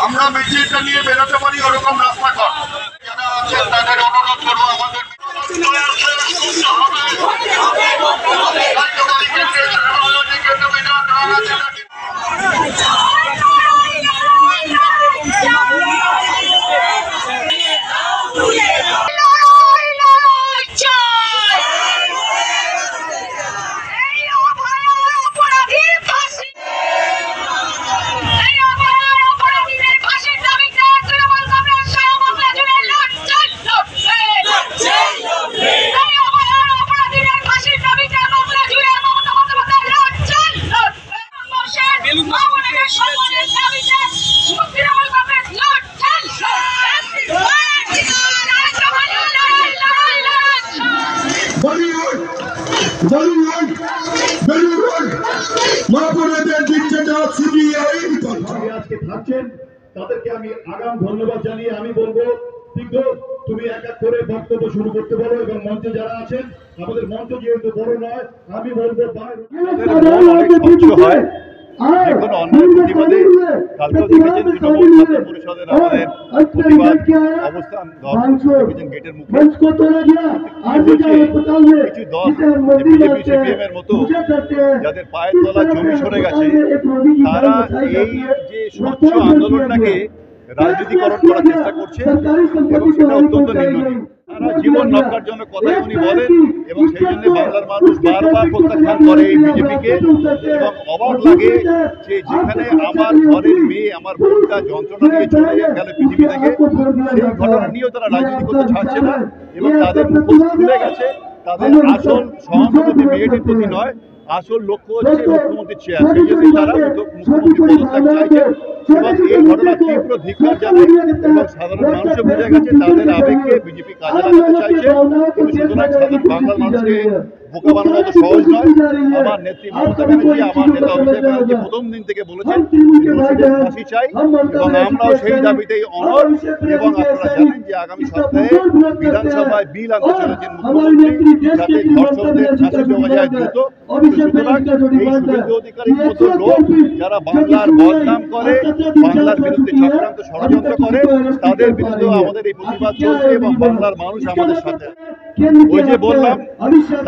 আমরা মিছিলটা নিয়ে বেরোতে পারি ওরকম রাস্তা কর। যারা আছেন তাদের অনুরোধ করবো আমাদের তাদেরকে আমি আগাম ধন্যবাদ জানিয়ে আমি বলবো তুমি এক এক করে বক্তব্য শুরু করতে পারো এবং মঞ্চে যারা আছেন আমাদের মঞ্চ যেহেতু বড় নয় আমি বলবো যেকোনো অন্যায় প্রতিবাদে কালকেও দেখেছেন তৃণমূল ছাত্র পরিষদের আমাদের প্রতিবাদ অবস্থান দেখেছেন গেটের মুখে কিছু দল বিজেপি সিপিএম এর মতো যাদের পায়ের তলা জমি সরে গেছে তারা এই যে স্বচ্ছ আন্দোলনটাকে রাজনীতিকরণ করার চেষ্টা করছে এবং সেটা অত্যন্ত নিন্দনীয়। তারা জীবন রক্ষার জন্য কথাই উনি বলেন এবং সেই জন্য বাংলার মানুষ বারবার প্রত্যাখ্যান করে এই বিজেপিকে এবং অবাক লাগে যে যেখানে আমার ঘরের মেয়ে আমার বোনটা যন্ত্রণা নিয়ে চলে গেল পৃথিবী থেকে সেই ঘটনা নিয়েও তারা রাজনীতি করতে ছাড়ছে না এবং তাদের মুখোশ খুলে গেছে। তাদের আসল সহানুভূতি মেয়েটির প্রতি নয়, আসল লক্ষ্য হচ্ছে মুখ্যমন্ত্রী চেয়ার। সেই জন্য তারা মুখ্যমন্ত্রী পদত্যাগ চাইছে এবং এই ঘটনা তীব্র ধিক্কার জানায় এবং সাধারণ মানুষও বুঝে গেছে তাদের আবেগকে বিজেপি কাজে লাগাতে চাইছে। কিন্তু সুতরাং সাধারণ বাংলার মানুষকে বোকা বানানো তো সহজ নয়। আমার নেত্রী মমতা ব্যানার্জি আমার নেতা অভিষেক ব্যানার্জি প্রথম দিন থেকে বলেছেন ফাঁসি চাই এবং আমরাও সেই দাবিতেই অনড়। এবং আপনারা জানেন যে আগামী সপ্তাহে বিধানসভায় বিল আনতে চলেছেন মুখ্যমন্ত্রী যাতে ধর্ষকদের ফাঁসি দেওয়া যায় দ্রুত। সুতরাং এই শুভেন্দু অধিকারীর মতো লোক যারা বাংলার বদনাম করে, বাংলার বিরুদ্ধে চক্রান্ত ষড়যন্ত্র করে, তাদের বিরুদ্ধেও আমাদের এই প্রতিবাদ চলছে এবং বাংলার মানুষ আমাদের সাথে। ওই যে বললাম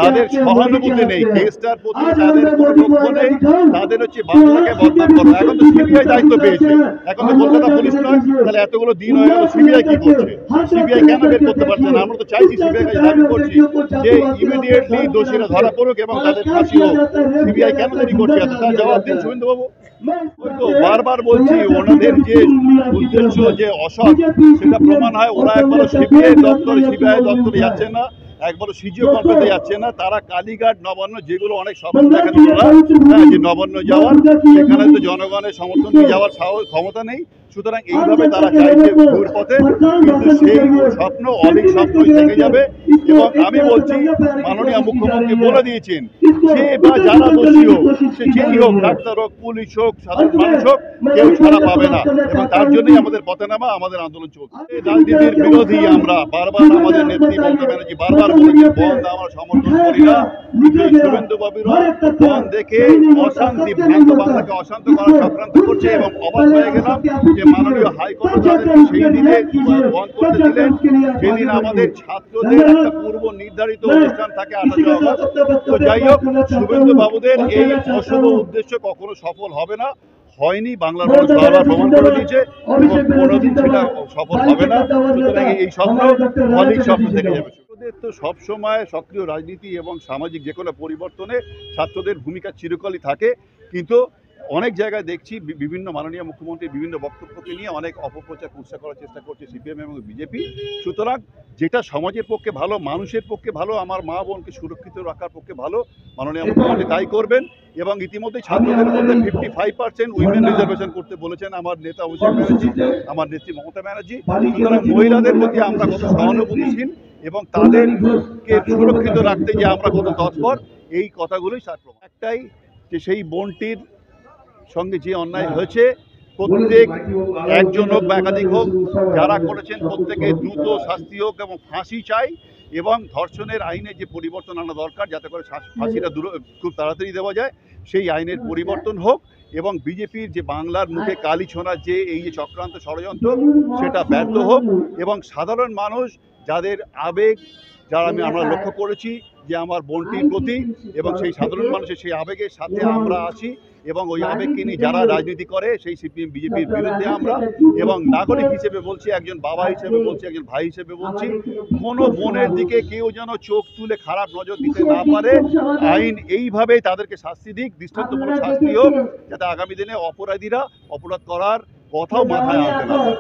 তাদের সহানুভূতি নেই, কেসটার প্রতি তাদের কোনো লক্ষ্য নেই, তাদের হচ্ছে বাংলাকে বদনাম করা। এখন তো সিবিআই দায়িত্ব পেয়েছে, এখন তো কলকাতা পুলিশ নয়, তাহলে এতগুলো দিন হয়ে গেল সিবিআই কি করছে? সিবিআই কেন বের করতে পারছে না? আমরা তো চাইছি সিবিআই কাছে দাবি করছি যে ইমিডিয়েটলি দোষীরা ধরা পড়ুক এবং তাদের ফাঁসি হোক। সিবিআই কেন দেরি করছে? এত তার জবাব দিন শুভেন্দু বাবু। ওই তো বারবার বলছি ওনাদের যে উদ্দেশ্য যে অসৎ সেটা প্রমাণ হয়। ওরা একবারও সিবিআই দপ্তরে যাচ্ছে না, একবারও সিজিও কনফারেন্সে যাচ্ছে না। তারা কালীঘাট নবান্ন যেগুলো অনেক স্বপ্ন দেখেন ওরা যে নবান্ন যাওয়ার, সেখানে তো জনগণের সমর্থন নিয়ে যাওয়ার ক্ষমতা নেই। সুতরাং এইভাবে তারা চাইছে ভুল পথে, কিন্তু সেই স্বপ্ন অনেক স্বপ্নই থেকে যাবে। এবং আমি বলছি মাননীয় মুখ্যমন্ত্রী বলে দিয়েছেন যে বা যারা দোষী হোক, সে যেই হোক, ডাক্তার হোক, পুলিশ হোক, সাধারণ মানুষ হোক, কেউ ছাড়া পাবে না। এবং তার জন্যই আমাদের পথে নামা, আমাদের আন্দোলন চলছে। রাজনীতির বিরোধী আমরা, বারবার আমাদের নেত্রী মমতা ব্যানার্জি বারবার বলেছে বন্ধ আমরা সমর্থন করি না। শুভেন্দু বাবুরা বন্ধ দেখে অশান্তি, ভ্রান্ত বাংলাকে অশান্ত করার চক্রান্ত করছে এবং অবাক হয়ে গেলাম যে মাননীয় হাইকোর্ট তাদেরকে সেই দিনে বন্ধ করতে দিলেন যেদিন আমাদের ছাত্রদের একটা পূর্ব নির্ধারিত অনুষ্ঠান থাকে 28 আগস্ট। তো যাই হোক, শুভেন্দু বাবুদের এই অশুভ উদ্দেশ্য কখনো সফল হবে না, হয়নি। বাংলার মানুষ বারবার প্রমাণ করে দিয়েছে এবং কোনোদিন সেটা সফল হবে না। সুতরাং এই স্বপ্ন অনেক স্বপ্ন থেকে যাবে। তো সবসময় সক্রিয় রাজনীতি এবং সামাজিক যে কোনো পরিবর্তনে ছাত্রদের ভূমিকা চিরকালই থাকে, কিন্তু অনেক জায়গায় দেখছি বিভিন্ন মাননীয় মুখ্যমন্ত্রীর বিভিন্ন বক্তব্যকে নিয়ে অনেক অপপ্রচার কুৎসা করার চেষ্টা করছে সিপিএম এবং বিজেপি। সুতরাং যেটা সমাজের পক্ষে ভালো, মানুষের পক্ষে ভালো, আমার মা বোনকে সুরক্ষিত রাখার পক্ষে ভালো, মাননীয় মুখ্যমন্ত্রী তাই করবেন। এবং ইতিমধ্যে ছাত্রদের মধ্যে 55% উইমেন রিজার্ভেশন করতে বলেছেন আমার নেতা অভিষেক ব্যানার্জি, আমার নেত্রী মমতা ব্যানার্জি। সুতরাং মহিলাদের প্রতি আমরা কত সহানুভূতিশীল এবং তাদেরকে সুরক্ষিত রাখতে যে আমরা কত তৎপর, এই কথাগুলোই ছাত্র। একটাই যে সেই বোনটির সঙ্গে যে অন্যায় হয়েছে, প্রত্যেক একজন হোক বা একাধিক হোক, যারা করেছেন প্রত্যেকে দ্রুত শাস্তি হোক এবং ফাঁসি চাই। এবং ধর্ষণের আইনে যে পরিবর্তন আনা দরকার যাতে করে ফাঁসিটা খুব তাড়াতাড়ি দেওয়া যায়, সেই আইনের পরিবর্তন হোক এবং বিজেপির যে বাংলার মুখে কালি ছোঁড়ার যে এই যে চক্রান্ত ষড়যন্ত্র সেটা ব্যর্থ হোক এবং সাধারণ মানুষ যাদের আবেগ আমরা লক্ষ্য করেছি যে আমার বোনটির প্রতি এবং সেই সাধারণ মানুষের সেই আবেগের সাথে আমরা আছি এবং ওই আবেগকে নিয়ে যারা রাজনীতি করে সেই সিপিএম বিজেপির বিরুদ্ধে আমরা এবং নাগরিক হিসেবে বলছি, একজন বাবা হিসেবে বলছি, একজন ভাই হিসেবে বলছি, কোনো বোনের দিকে কেউ যেন চোখ তুলে খারাপ নজর দিতে না পারে। আইন এইভাবেই তাদেরকে শাস্তি দিক, দৃষ্টান্তমূলক শাস্তি হোক, যাতে আগামী দিনে অপরাধীরা অপরাধ করার কথাও মাথায় আনতে না পারে।